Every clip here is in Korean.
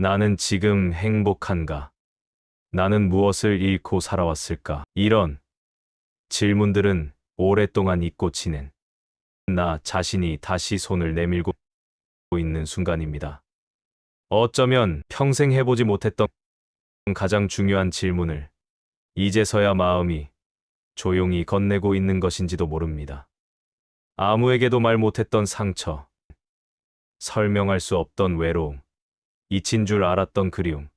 나는 지금 행복한가? 나는 무엇을 잃고 살아왔을까? 이런 질문들은 오랫동안 잊고 지낸 나 자신이 다시 손을 내밀고 있는 순간입니다. 어쩌면 평생 해보지 못했던 가장 중요한 질문을 이제서야 마음이 조용히 건네고 있는 것인지도 모릅니다. 아무에게도 말 못했던 상처, 설명할 수 없던 외로움, 잊힌 줄 알았던 그리움,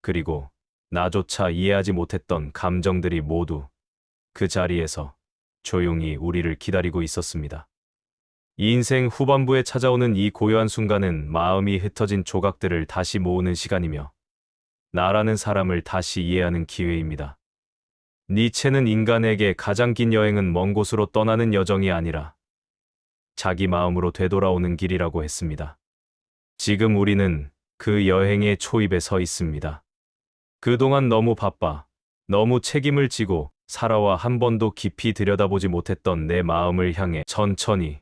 그리고 나조차 이해하지 못했던 감정들이 모두 그 자리에서 조용히 우리를 기다리고 있었습니다. 인생 후반부에 찾아오는 이 고요한 순간은 마음이 흩어진 조각들을 다시 모으는 시간이며 나라는 사람을 다시 이해하는 기회입니다. 니체는 인간에게 가장 긴 여행은 먼 곳으로 떠나는 여정이 아니라 자기 마음으로 되돌아오는 길이라고 했습니다. 지금 우리는 그 여행의 초입에 서 있습니다. 그동안 너무 바빠, 너무 책임을 지고 살아와 한 번도 깊이 들여다보지 못했던 내 마음을 향해 천천히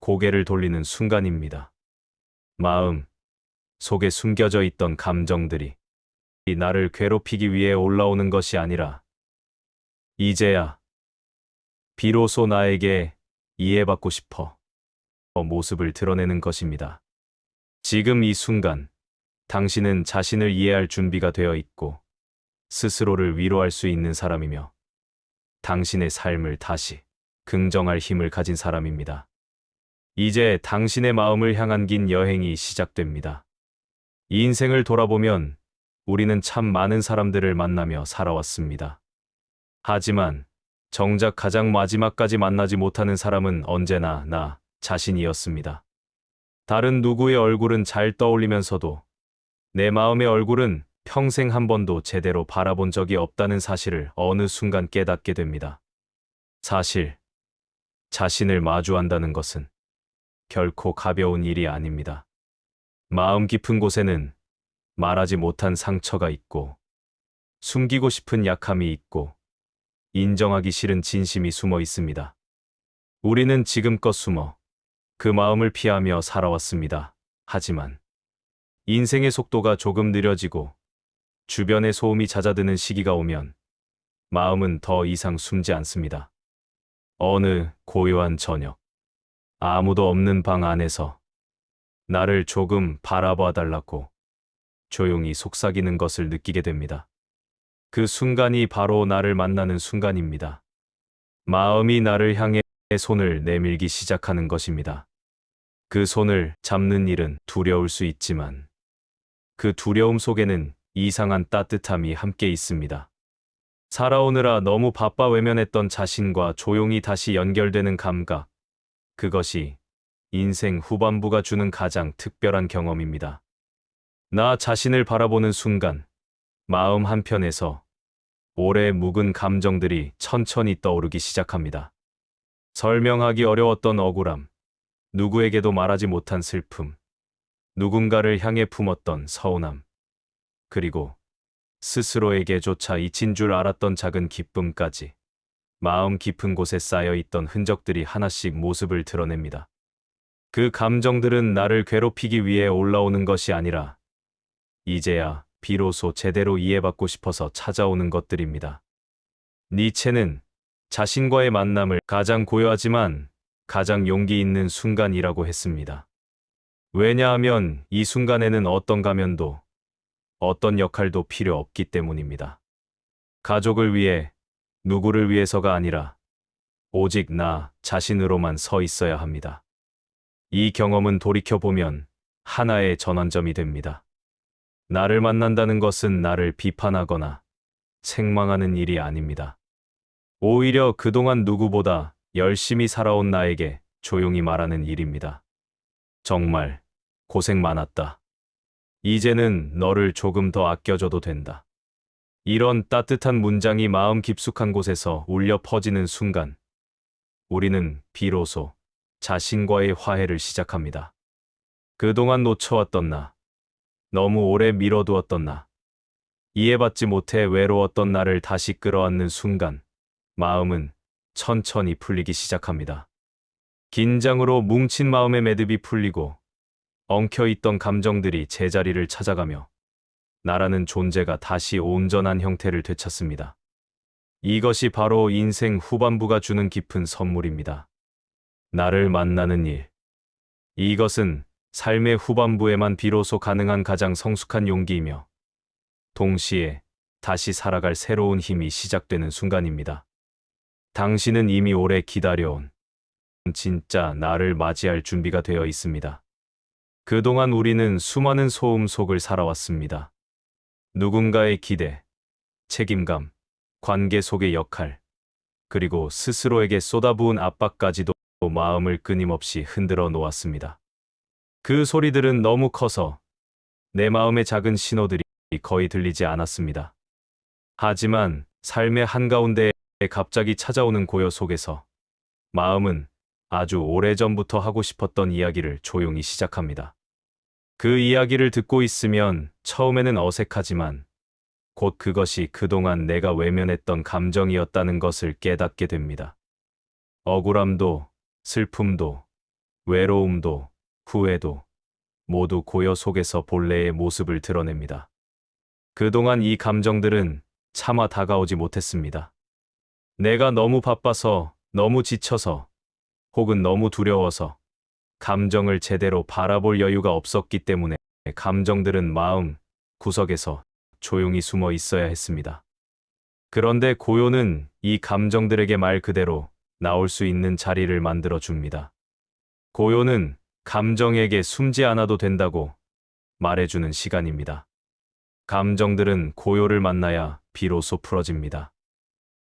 고개를 돌리는 순간입니다. 마음 속에 숨겨져 있던 감정들이 나를 괴롭히기 위해 올라오는 것이 아니라 이제야 비로소 나에게 이해받고 싶어 모습을 드러내는 것입니다. 지금 이 순간 당신은 자신을 이해할 준비가 되어 있고 스스로를 위로할 수 있는 사람이며 당신의 삶을 다시 긍정할 힘을 가진 사람입니다. 이제 당신의 마음을 향한 긴 여행이 시작됩니다. 이 인생을 돌아보면 우리는 참 많은 사람들을 만나며 살아왔습니다. 하지만 정작 가장 마지막까지 만나지 못하는 사람은 언제나 나 자신이었습니다. 다른 누구의 얼굴은 잘 떠올리면서도 내 마음의 얼굴은 평생 한 번도 제대로 바라본 적이 없다는 사실을 어느 순간 깨닫게 됩니다. 사실 자신을 마주한다는 것은 결코 가벼운 일이 아닙니다. 마음 깊은 곳에는 말하지 못한 상처가 있고 숨기고 싶은 약함이 있고 인정하기 싫은 진심이 숨어 있습니다. 우리는 지금껏 숨어 그 마음을 피하며 살아왔습니다. 하지만 인생의 속도가 조금 느려지고 주변의 소음이 잦아드는 시기가 오면 마음은 더 이상 숨지 않습니다. 어느 고요한 저녁, 아무도 없는 방 안에서 나를 조금 바라봐 달라고 조용히 속삭이는 것을 느끼게 됩니다. 그 순간이 바로 나를 만나는 순간입니다. 마음이 나를 향해 손을 내밀기 시작하는 것입니다. 그 손을 잡는 일은 두려울 수 있지만 그 두려움 속에는 이상한 따뜻함이 함께 있습니다. 살아오느라 너무 바빠 외면했던 자신과 조용히 다시 연결되는 감각, 그것이 인생 후반부가 주는 가장 특별한 경험입니다. 나 자신을 바라보는 순간, 마음 한편에서 오래 묵은 감정들이 천천히 떠오르기 시작합니다. 설명하기 어려웠던 억울함, 누구에게도 말하지 못한 슬픔, 누군가를 향해 품었던 서운함, 그리고 스스로에게조차 잊힌 줄 알았던 작은 기쁨까지 마음 깊은 곳에 쌓여 있던 흔적들이 하나씩 모습을 드러냅니다. 그 감정들은 나를 괴롭히기 위해 올라오는 것이 아니라 이제야 비로소 제대로 이해받고 싶어서 찾아오는 것들입니다. 니체는 자신과의 만남을 가장 고요하지만 가장 용기 있는 순간이라고 했습니다. 왜냐하면 이 순간에는 어떤 가면도 어떤 역할도 필요 없기 때문입니다. 가족을 위해, 누구를 위해서가 아니라 오직 나 자신으로만 서 있어야 합니다. 이 경험은 돌이켜보면 하나의 전환점이 됩니다. 나를 만난다는 것은 나를 비판하거나 책망하는 일이 아닙니다. 오히려 그동안 누구보다 열심히 살아온 나에게 조용히 말하는 일입니다. 정말 고생 많았다. 이제는 너를 조금 더 아껴줘도 된다. 이런 따뜻한 문장이 마음 깊숙한 곳에서 울려 퍼지는 순간, 우리는 비로소 자신과의 화해를 시작합니다. 그동안 놓쳐왔던 나, 너무 오래 미뤄두었던 나, 이해받지 못해 외로웠던 나를 다시 끌어안는 순간, 마음은 천천히 풀리기 시작합니다. 긴장으로 뭉친 마음의 매듭이 풀리고 엉켜있던 감정들이 제자리를 찾아가며 나라는 존재가 다시 온전한 형태를 되찾습니다. 이것이 바로 인생 후반부가 주는 깊은 선물입니다. 나를 만나는 일. 이것은 삶의 후반부에만 비로소 가능한 가장 성숙한 용기이며 동시에 다시 살아갈 새로운 힘이 시작되는 순간입니다. 당신은 이미 오래 기다려온 진짜 나를 맞이할 준비가 되어 있습니다. 그동안 우리는 수많은 소음 속을 살아왔습니다. 누군가의 기대, 책임감, 관계 속의 역할, 그리고 스스로에게 쏟아부은 압박까지도 마음을 끊임없이 흔들어 놓았습니다. 그 소리들은 너무 커서 내 마음의 작은 신호들이 거의 들리지 않았습니다. 하지만 삶의 한가운데에 갑자기 찾아오는 고요 속에서 마음은 아주 오래전부터 하고 싶었던 이야기를 조용히 시작합니다. 그 이야기를 듣고 있으면 처음에는 어색하지만 곧 그것이 그동안 내가 외면했던 감정이었다는 것을 깨닫게 됩니다. 억울함도, 슬픔도, 외로움도, 후회도 모두 고요 속에서 본래의 모습을 드러냅니다. 그동안 이 감정들은 차마 다가오지 못했습니다. 내가 너무 바빠서, 너무 지쳐서, 혹은 너무 두려워서 감정을 제대로 바라볼 여유가 없었기 때문에 감정들은 마음 구석에서 조용히 숨어 있어야 했습니다. 그런데 고요는 이 감정들에게 말 그대로 나올 수 있는 자리를 만들어 줍니다. 고요는 감정에게 숨지 않아도 된다고 말해주는 시간입니다. 감정들은 고요를 만나야 비로소 풀어집니다.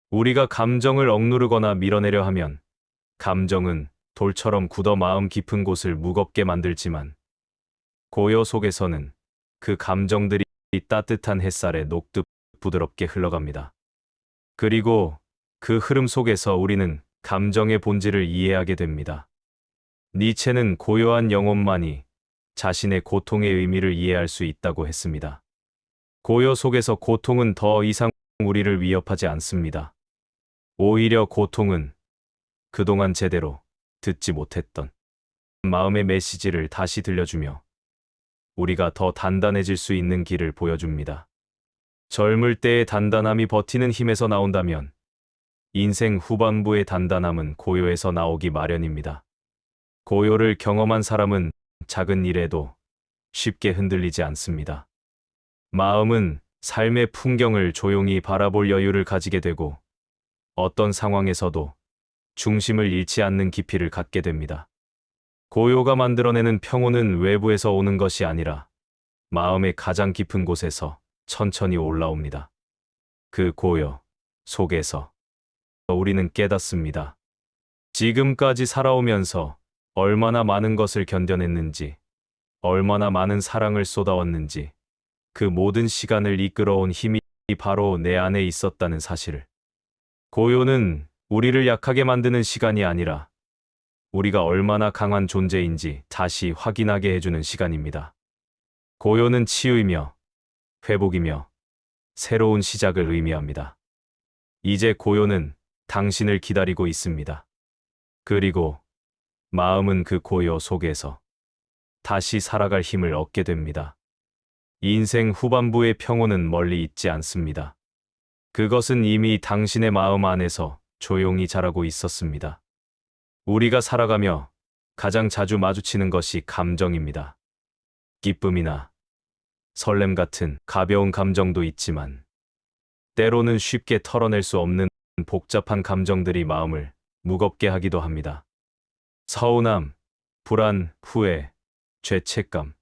우리가 감정을 억누르거나 밀어내려 하면 감정은 돌처럼 굳어 마음 깊은 곳을 무겁게 만들지만 고요 속에서는 그 감정들이 따뜻한 햇살에 녹듯 부드럽게 흘러갑니다. 그리고 그 흐름 속에서 우리는 감정의 본질을 이해하게 됩니다. 니체는 고요한 영혼만이 자신의 고통의 의미를 이해할 수 있다고 했습니다. 고요 속에서 고통은 더 이상 우리를 위협하지 않습니다. 오히려 고통은 그동안 제대로 듣지 못했던 마음의 메시지를 다시 들려주며 우리가 더 단단해질 수 있는 길을 보여줍니다. 젊을 때의 단단함이 버티는 힘에서 나온다면 인생 후반부의 단단함은 고요에서 나오기 마련입니다. 고요를 경험한 사람은 작은 일에도 쉽게 흔들리지 않습니다. 마음은 삶의 풍경을 조용히 바라볼 여유를 가지게 되고 어떤 상황에서도 중심을 잃지 않는 깊이를 갖게 됩니다. 고요가 만들어내는 평온은 외부에서 오는 것이 아니라 마음의 가장 깊은 곳에서 천천히 올라옵니다. 그 고요 속에서 우리는 깨닫습니다. 지금까지 살아오면서 얼마나 많은 것을 견뎌냈는지, 얼마나 많은 사랑을 쏟아왔는지, 그 모든 시간을 이끌어온 힘이 바로 내 안에 있었다는 사실을. 고요는 우리를 약하게 만드는 시간이 아니라 우리가 얼마나 강한 존재인지 다시 확인하게 해주는 시간입니다. 고요는 치유이며 회복이며 새로운 시작을 의미합니다. 이제 고요는 당신을 기다리고 있습니다. 그리고 마음은 그 고요 속에서 다시 살아갈 힘을 얻게 됩니다. 인생 후반부의 평온은 멀리 있지 않습니다. 그것은 이미 당신의 마음 안에서 조용히 자라고 있었습니다. 우리가 살아가며 가장 자주 마주치는 것이 감정입니다. 기쁨이나 설렘 같은 가벼운 감정도 있지만 때로는 쉽게 털어낼 수 없는 복잡한 감정들이 마음을 무겁게 하기도 합니다. 서운함, 불안, 후회, 죄책감,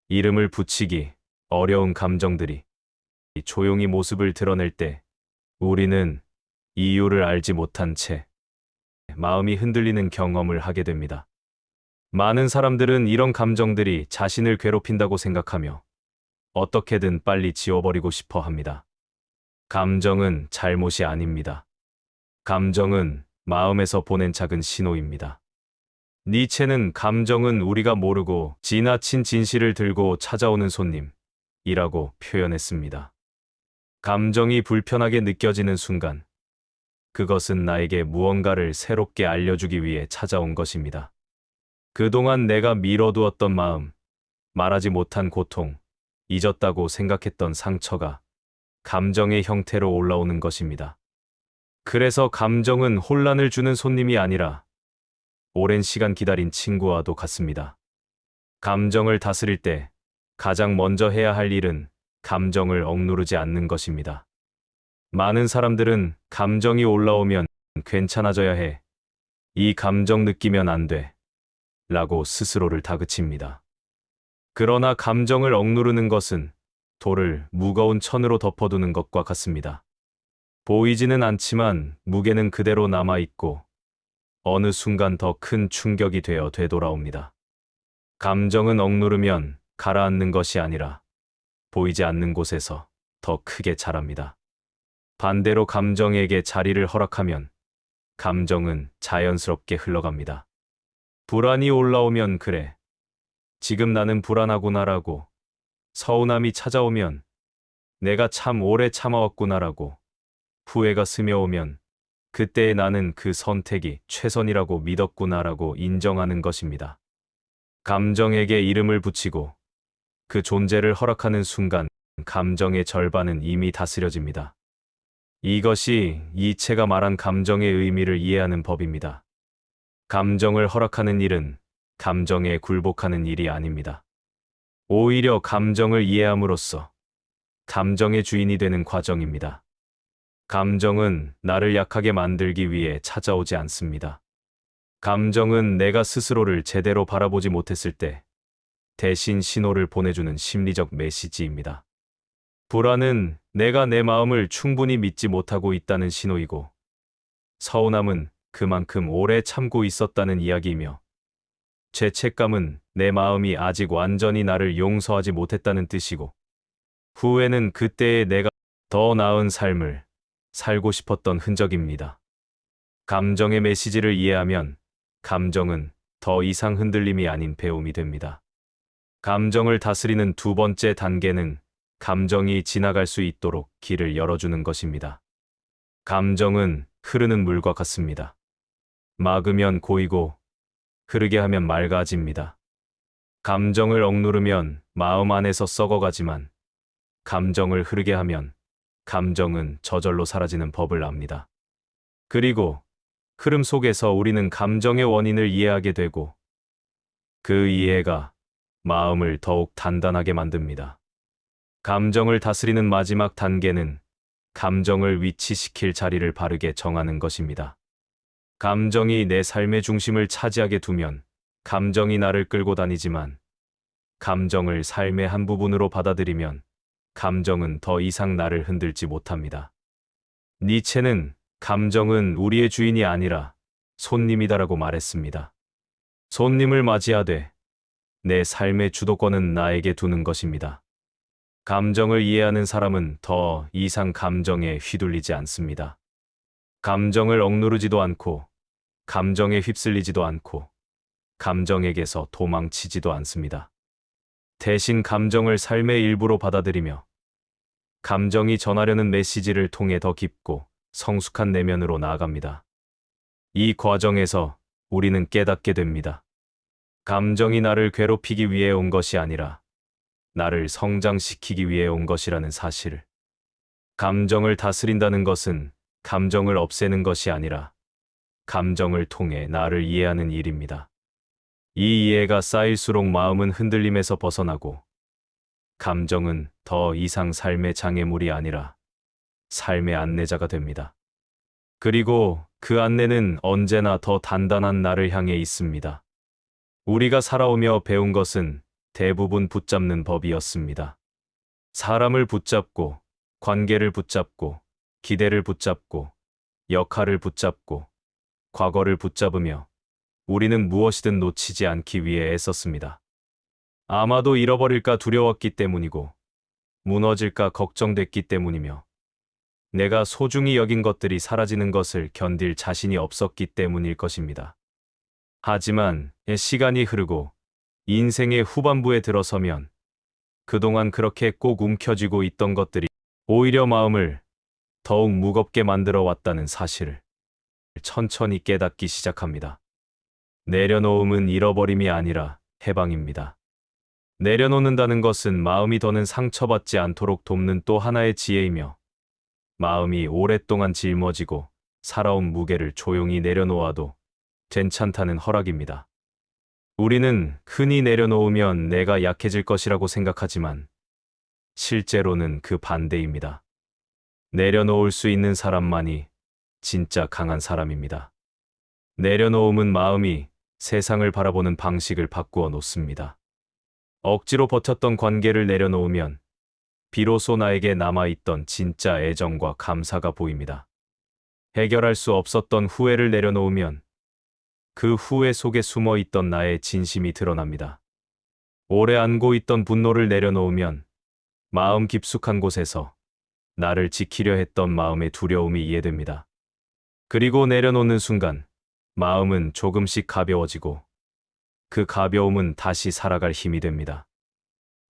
이름을 붙이기 어려운 감정들이 조용히 모습을 드러낼 때 우리는 이유를 알지 못한 채 마음이 흔들리는 경험을 하게 됩니다. 많은 사람들은 이런 감정들이 자신을 괴롭힌다고 생각하며 어떻게든 빨리 지워버리고 싶어 합니다. 감정은 잘못이 아닙니다. 감정은 마음에서 보낸 작은 신호입니다. 니체는 감정은 우리가 모르고 지나친 진실을 들고 찾아오는 손님이라고 표현했습니다. 감정이 불편하게 느껴지는 순간, 그것은 나에게 무언가를 새롭게 알려주기 위해 찾아온 것입니다. 그동안 내가 미뤄두었던 마음, 말하지 못한 고통, 잊었다고 생각했던 상처가 감정의 형태로 올라오는 것입니다. 그래서 감정은 혼란을 주는 손님이 아니라 오랜 시간 기다린 친구와도 같습니다. 감정을 다스릴 때 가장 먼저 해야 할 일은 감정을 억누르지 않는 것입니다. 많은 사람들은 감정이 올라오면 괜찮아져야 해. 이 감정 느끼면 안 돼. 라고 스스로를 다그칩니다. 그러나 감정을 억누르는 것은 돌을 무거운 천으로 덮어두는 것과 같습니다. 보이지는 않지만 무게는 그대로 남아있고 어느 순간 더 큰 충격이 되어 되돌아옵니다. 감정은 억누르면 가라앉는 것이 아니라 보이지 않는 곳에서 더 크게 자랍니다. 반대로 감정에게 자리를 허락하면 감정은 자연스럽게 흘러갑니다. 불안이 올라오면 그래. 지금 나는 불안하구나라고, 서운함이 찾아오면 내가 참 오래 참아왔구나라고, 후회가 스며오면 그때의 나는 그 선택이 최선이라고 믿었구나라고 인정하는 것입니다. 감정에게 이름을 붙이고 그 존재를 허락하는 순간 감정의 절반은 이미 다스려집니다. 이것이 이 책가 말한 감정의 의미를 이해하는 법입니다. 감정을 허락하는 일은 감정에 굴복하는 일이 아닙니다. 오히려 감정을 이해함으로써 감정의 주인이 되는 과정입니다. 감정은 나를 약하게 만들기 위해 찾아오지 않습니다. 감정은 내가 스스로를 제대로 바라보지 못했을 때 대신 신호를 보내주는 심리적 메시지입니다. 불안은 내가 내 마음을 충분히 믿지 못하고 있다는 신호이고, 서운함은 그만큼 오래 참고 있었다는 이야기이며, 죄책감은 내 마음이 아직 완전히 나를 용서하지 못했다는 뜻이고, 후회는 그때의 내가 더 나은 삶을 살고 싶었던 흔적입니다. 감정의 메시지를 이해하면 감정은 더 이상 흔들림이 아닌 배움이 됩니다. 감정을 다스리는 두 번째 단계는 감정이 지나갈 수 있도록 길을 열어주는 것입니다. 감정은 흐르는 물과 같습니다. 막으면 고이고 흐르게 하면 맑아집니다. 감정을 억누르면 마음 안에서 썩어가지만 감정을 흐르게 하면 감정은 저절로 사라지는 법을 압니다. 그리고 흐름 속에서 우리는 감정의 원인을 이해하게 되고 그 이해가 마음을 더욱 단단하게 만듭니다. 감정을 다스리는 마지막 단계는 감정을 위치시킬 자리를 바르게 정하는 것입니다. 감정이 내 삶의 중심을 차지하게 두면 감정이 나를 끌고 다니지만 감정을 삶의 한 부분으로 받아들이면 감정은 더 이상 나를 흔들지 못합니다. 니체는 감정은 우리의 주인이 아니라 손님이다라고 말했습니다. 손님을 맞이하되 내 삶의 주도권은 나에게 두는 것입니다. 감정을 이해하는 사람은 더 이상 감정에 휘둘리지 않습니다. 감정을 억누르지도 않고 감정에 휩쓸리지도 않고 감정에게서 도망치지도 않습니다. 대신 감정을 삶의 일부로 받아들이며 감정이 전하려는 메시지를 통해 더 깊고 성숙한 내면으로 나아갑니다. 이 과정에서 우리는 깨닫게 됩니다. 감정이 나를 괴롭히기 위해 온 것이 아니라 나를 성장시키기 위해 온 것이라는 사실을. 감정을 다스린다는 것은 감정을 없애는 것이 아니라 감정을 통해 나를 이해하는 일입니다. 이 이해가 쌓일수록 마음은 흔들림에서 벗어나고 감정은 더 이상 삶의 장애물이 아니라 삶의 안내자가 됩니다. 그리고 그 안내는 언제나 더 단단한 나를 향해 있습니다. 우리가 살아오며 배운 것은 대부분 붙잡는 법이었습니다. 사람을 붙잡고, 관계를 붙잡고, 기대를 붙잡고, 역할을 붙잡고, 과거를 붙잡으며 우리는 무엇이든 놓치지 않기 위해 애썼습니다. 아마도 잃어버릴까 두려웠기 때문이고, 무너질까 걱정됐기 때문이며, 내가 소중히 여긴 것들이 사라지는 것을 견딜 자신이 없었기 때문일 것입니다. 하지만 시간이 흐르고 인생의 후반부에 들어서면 그동안 그렇게 꼭 움켜쥐고 있던 것들이 오히려 마음을 더욱 무겁게 만들어 왔다는 사실을 천천히 깨닫기 시작합니다. 내려놓음은 잃어버림이 아니라 해방입니다. 내려놓는다는 것은 마음이 더는 상처받지 않도록 돕는 또 하나의 지혜이며, 마음이 오랫동안 짊어지고 살아온 무게를 조용히 내려놓아도 괜찮다는 허락입니다. 우리는 흔히 내려놓으면 내가 약해질 것이라고 생각하지만 실제로는 그 반대입니다. 내려놓을 수 있는 사람만이 진짜 강한 사람입니다. 내려놓음은 마음이 세상을 바라보는 방식을 바꾸어 놓습니다. 억지로 버텼던 관계를 내려놓으면 비로소 나에게 남아있던 진짜 애정과 감사가 보입니다. 해결할 수 없었던 후회를 내려놓으면 그 후회 속에 숨어 있던 나의 진심이 드러납니다. 오래 안고 있던 분노를 내려놓으면 마음 깊숙한 곳에서 나를 지키려 했던 마음의 두려움이 이해됩니다. 그리고 내려놓는 순간 마음은 조금씩 가벼워지고 그 가벼움은 다시 살아갈 힘이 됩니다.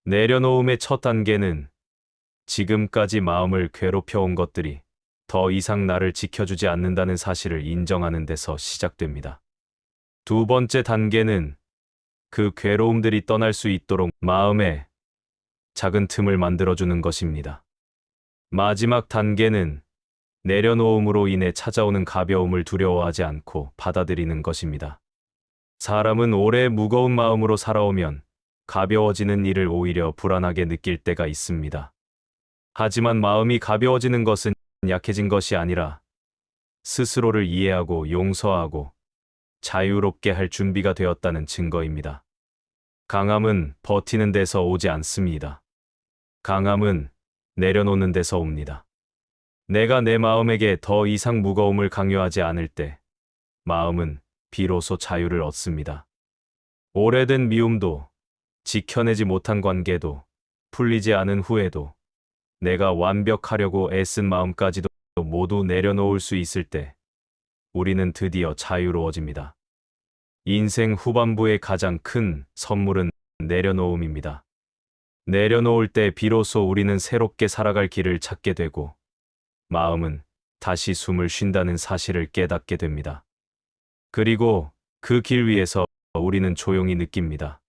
내려놓음의 첫 단계는 지금까지 마음을 괴롭혀온 것들이 더 이상 나를 지켜주지 않는다는 사실을 인정하는 데서 시작됩니다. 두 번째 단계는 그 괴로움들이 떠날 수 있도록 마음에 작은 틈을 만들어주는 것입니다. 마지막 단계는 내려놓음으로 인해 찾아오는 가벼움을 두려워하지 않고 받아들이는 것입니다. 사람은 오래 무거운 마음으로 살아오면 가벼워지는 일을 오히려 불안하게 느낄 때가 있습니다. 하지만 마음이 가벼워지는 것은 약해진 것이 아니라 스스로를 이해하고 용서하고 자유롭게 할 준비가 되었다는 증거입니다. 강함은 버티는 데서 오지 않습니다. 강함은 내려놓는 데서 옵니다. 내가 내 마음에게 더 이상 무거움을 강요하지 않을 때 마음은 비로소 자유를 얻습니다. 오래된 미움도, 지켜내지 못한 관계도, 풀리지 않은 후회도, 내가 완벽하려고 애쓴 마음까지도 모두 내려놓을 수 있을 때 우리는 드디어 자유로워집니다. 인생 후반부의 가장 큰 선물은 내려놓음입니다. 내려놓을 때 비로소 우리는 새롭게 살아갈 길을 찾게 되고 마음은 다시 숨을 쉰다는 사실을 깨닫게 됩니다. 그리고 그 길 위에서 우리는 조용히 느낍니다.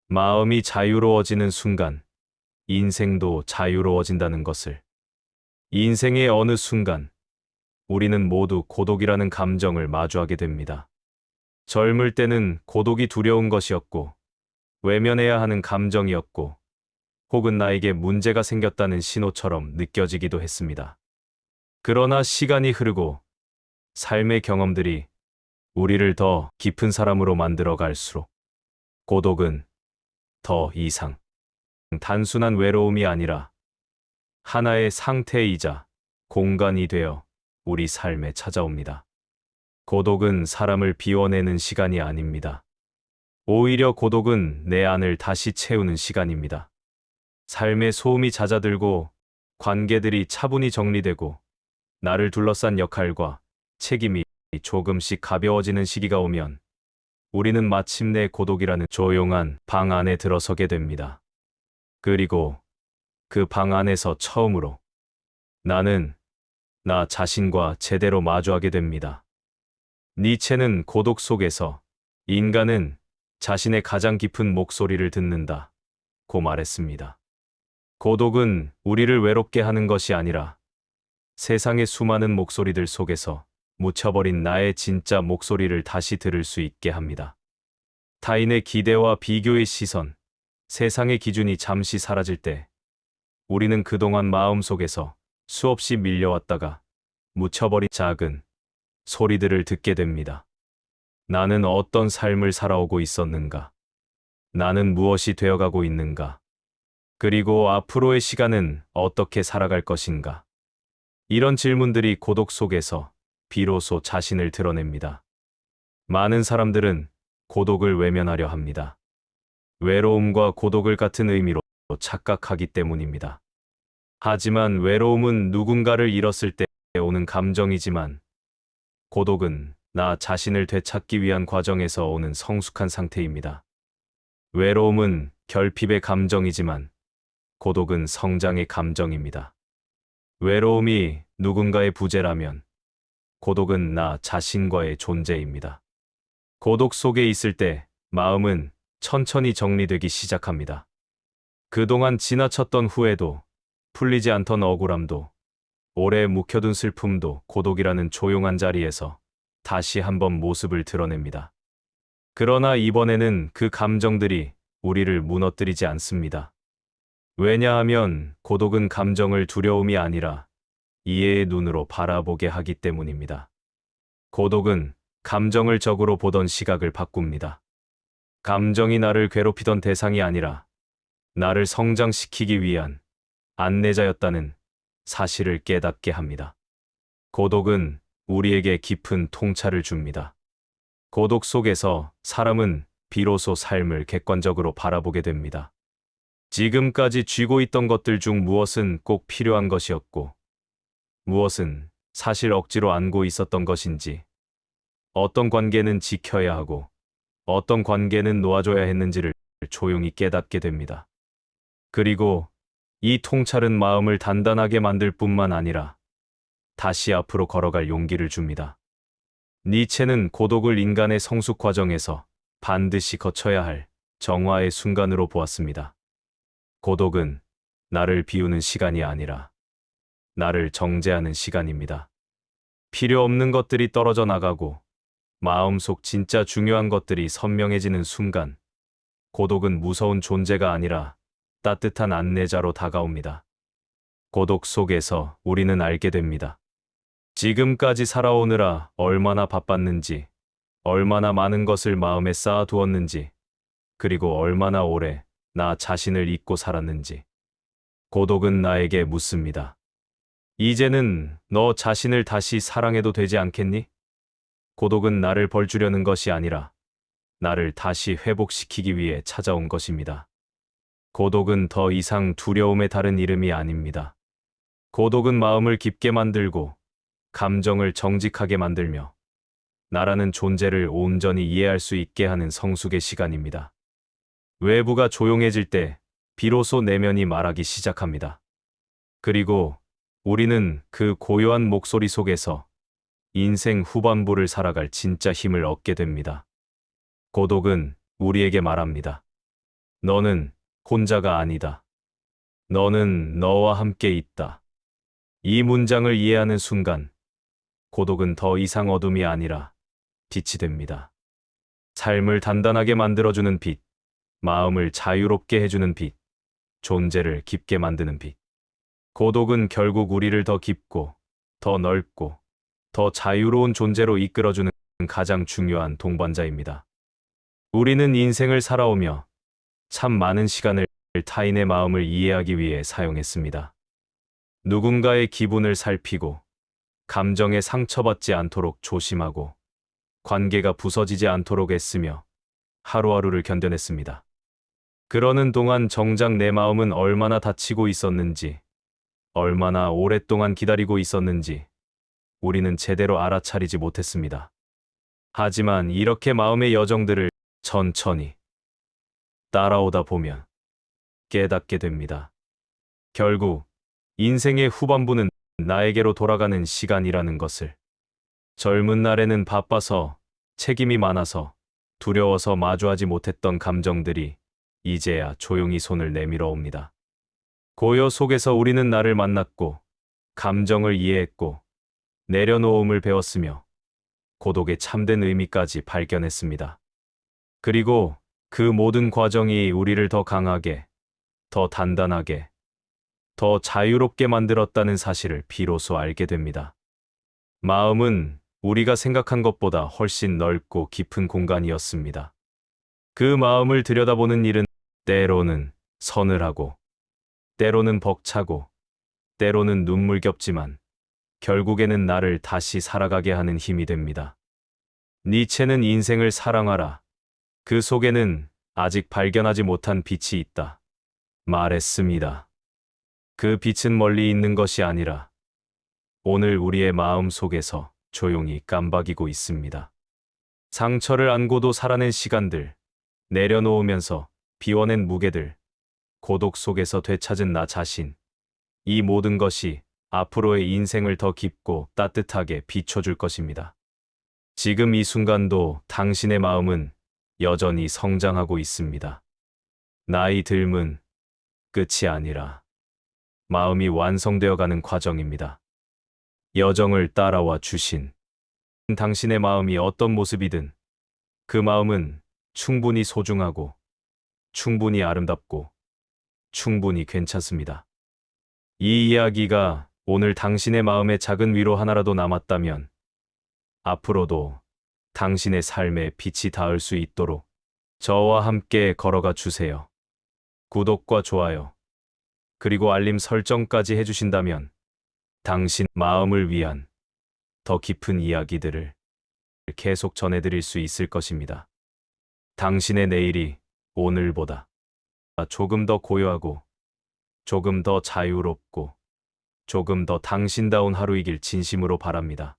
마음이 자유로워지는 순간 인생도 자유로워진다는 것을. 인생의 어느 순간 우리는 모두 고독이라는 감정을 마주하게 됩니다. 젊을 때는 고독이 두려운 것이었고 외면해야 하는 감정이었고 혹은 나에게 문제가 생겼다는 신호처럼 느껴지기도 했습니다. 그러나 시간이 흐르고 삶의 경험들이 우리를 더 깊은 사람으로 만들어 갈수록 고독은 더 이상 단순한 외로움이 아니라 하나의 상태이자 공간이 되어 우리 삶에 찾아옵니다. 고독은 사람을 비워내는 시간이 아닙니다. 오히려 고독은 내 안을 다시 채우는 시간입니다. 삶의 소음이 잦아들고 관계들이 차분히 정리되고 나를 둘러싼 역할과 책임이 조금씩 가벼워지는 시기가 오면 우리는 마침내 고독이라는 조용한 방 안에 들어서게 됩니다. 그리고 그 방 안에서 처음으로 나는 나 자신과 제대로 마주하게 됩니다. 니체는 고독 속에서 인간은 자신의 가장 깊은 목소리를 듣는다 고 말했습니다. 고독은 우리를 외롭게 하는 것이 아니라 세상의 수많은 목소리들 속에서 묻혀버린 나의 진짜 목소리를 다시 들을 수 있게 합니다. 타인의 기대와 비교의 시선, 세상의 기준이 잠시 사라질 때 우리는 그동안 마음속에서 수없이 밀려왔다가 묻혀버린 작은 소리들을 듣게 됩니다. 나는 어떤 삶을 살아오고 있었는가? 나는 무엇이 되어가고 있는가? 그리고 앞으로의 시간은 어떻게 살아갈 것인가? 이런 질문들이 고독 속에서 비로소 자신을 드러냅니다. 많은 사람들은 고독을 외면하려 합니다. 외로움과 고독을 같은 의미로 착각하기 때문입니다. 하지만 외로움은 누군가를 잃었을 때 오는 감정이지만 고독은 나 자신을 되찾기 위한 과정에서 오는 성숙한 상태입니다. 외로움은 결핍의 감정이지만 고독은 성장의 감정입니다. 외로움이 누군가의 부재라면 고독은 나 자신과의 존재입니다. 고독 속에 있을 때 마음은 천천히 정리되기 시작합니다. 그동안 지나쳤던 후회도, 풀리지 않던 억울함도, 오래 묵혀둔 슬픔도 고독이라는 조용한 자리에서 다시 한번 모습을 드러냅니다. 그러나 이번에는 그 감정들이 우리를 무너뜨리지 않습니다. 왜냐하면 고독은 감정을 두려움이 아니라 이해의 눈으로 바라보게 하기 때문입니다. 고독은 감정을 적으로 보던 시각을 바꿉니다. 감정이 나를 괴롭히던 대상이 아니라 나를 성장시키기 위한 안내자였다는 사실을 깨닫게 합니다. 고독은 우리에게 깊은 통찰을 줍니다. 고독 속에서 사람은 비로소 삶을 객관적으로 바라보게 됩니다. 지금까지 쥐고 있던 것들 중 무엇은 꼭 필요한 것이었고, 무엇은 사실 억지로 안고 있었던 것인지, 어떤 관계는 지켜야 하고, 어떤 관계는 놓아줘야 했는지를 조용히 깨닫게 됩니다. 그리고 이 통찰은 마음을 단단하게 만들 뿐만 아니라 다시 앞으로 걸어갈 용기를 줍니다. 니체는 고독을 인간의 성숙 과정에서 반드시 거쳐야 할 정화의 순간으로 보았습니다. 고독은 나를 비우는 시간이 아니라 나를 정죄하는 시간입니다. 필요 없는 것들이 떨어져 나가고 마음속 진짜 중요한 것들이 선명해지는 순간, 고독은 무서운 존재가 아니라 따뜻한 안내자로 다가옵니다. 고독 속에서 우리는 알게 됩니다. 지금까지 살아오느라 얼마나 바빴는지, 얼마나 많은 것을 마음에 쌓아두었는지, 그리고 얼마나 오래 나 자신을 잊고 살았는지. 고독은 나에게 묻습니다. 이제는 너 자신을 다시 사랑해도 되지 않겠니? 고독은 나를 벌주려는 것이 아니라 나를 다시 회복시키기 위해 찾아온 것입니다. 고독은 더 이상 두려움에 다른 이름이 아닙니다. 고독은 마음을 깊게 만들고 감정을 정직하게 만들며 나라는 존재를 온전히 이해할 수 있게 하는 성숙의 시간입니다. 외부가 조용해질 때 비로소 내면이 말하기 시작합니다. 그리고 우리는 그 고요한 목소리 속에서 인생 후반부를 살아갈 진짜 힘을 얻게 됩니다. 고독은 우리에게 말합니다. 너는 혼자가 아니다. 너는 너와 함께 있다. 이 문장을 이해하는 순간, 고독은 더 이상 어둠이 아니라 빛이 됩니다. 삶을 단단하게 만들어주는 빛, 마음을 자유롭게 해주는 빛, 존재를 깊게 만드는 빛. 고독은 결국 우리를 더 깊고, 더 넓고, 더 자유로운 존재로 이끌어주는 가장 중요한 동반자입니다. 우리는 인생을 살아오며 참 많은 시간을 타인의 마음을 이해하기 위해 사용했습니다. 누군가의 기분을 살피고, 감정에 상처받지 않도록 조심하고, 관계가 부서지지 않도록 애쓰며 하루하루를 견뎌냈습니다. 그러는 동안 정작 내 마음은 얼마나 다치고 있었는지, 얼마나 오랫동안 기다리고 있었는지 우리는 제대로 알아차리지 못했습니다. 하지만 이렇게 마음의 여정들을 천천히 따라오다 보면 깨닫게 됩니다. 결국 인생의 후반부는 나에게로 돌아가는 시간이라는 것을. 젊은 날에는 바빠서, 책임이 많아서, 두려워서 마주하지 못했던 감정들이 이제야 조용히 손을 내밀어 옵니다. 고요 속에서 우리는 나를 만났고, 감정을 이해했고, 내려놓음을 배웠으며, 고독의 참된 의미까지 발견했습니다. 그리고 그 모든 과정이 우리를 더 강하게, 더 단단하게, 더 자유롭게 만들었다는 사실을 비로소 알게 됩니다. 마음은 우리가 생각한 것보다 훨씬 넓고 깊은 공간이었습니다. 그 마음을 들여다보는 일은 때로는 서늘하고, 때로는 벅차고, 때로는 눈물겹지만 결국에는 나를 다시 살아가게 하는 힘이 됩니다. 니체는 인생을 사랑하라. 그 속에는 아직 발견하지 못한 빛이 있다. 말했습니다. 그 빛은 멀리 있는 것이 아니라 오늘 우리의 마음 속에서 조용히 깜박이고 있습니다. 상처를 안고도 살아낸 시간들, 내려놓으면서 비워낸 무게들, 고독 속에서 되찾은 나 자신, 이 모든 것이 앞으로의 인생을 더 깊고 따뜻하게 비춰줄 것입니다. 지금 이 순간도 당신의 마음은 여전히 성장하고 있습니다. 나이 듦은 끝이 아니라 마음이 완성되어 가는 과정입니다. 여정을 따라와 주신 당신의 마음이 어떤 모습이든 그 마음은 충분히 소중하고 충분히 아름답고 충분히 괜찮습니다. 이 이야기가 오늘 당신의 마음에 작은 위로 하나라도 남았다면 앞으로도 당신의 삶에 빛이 닿을 수 있도록 저와 함께 걸어가 주세요. 구독과 좋아요, 그리고 알림 설정까지 해주신다면 당신 마음을 위한 더 깊은 이야기들을 계속 전해드릴 수 있을 것입니다. 당신의 내일이 오늘보다 조금 더 고요하고 조금 더 자유롭고 조금 더 당신다운 하루이길 진심으로 바랍니다.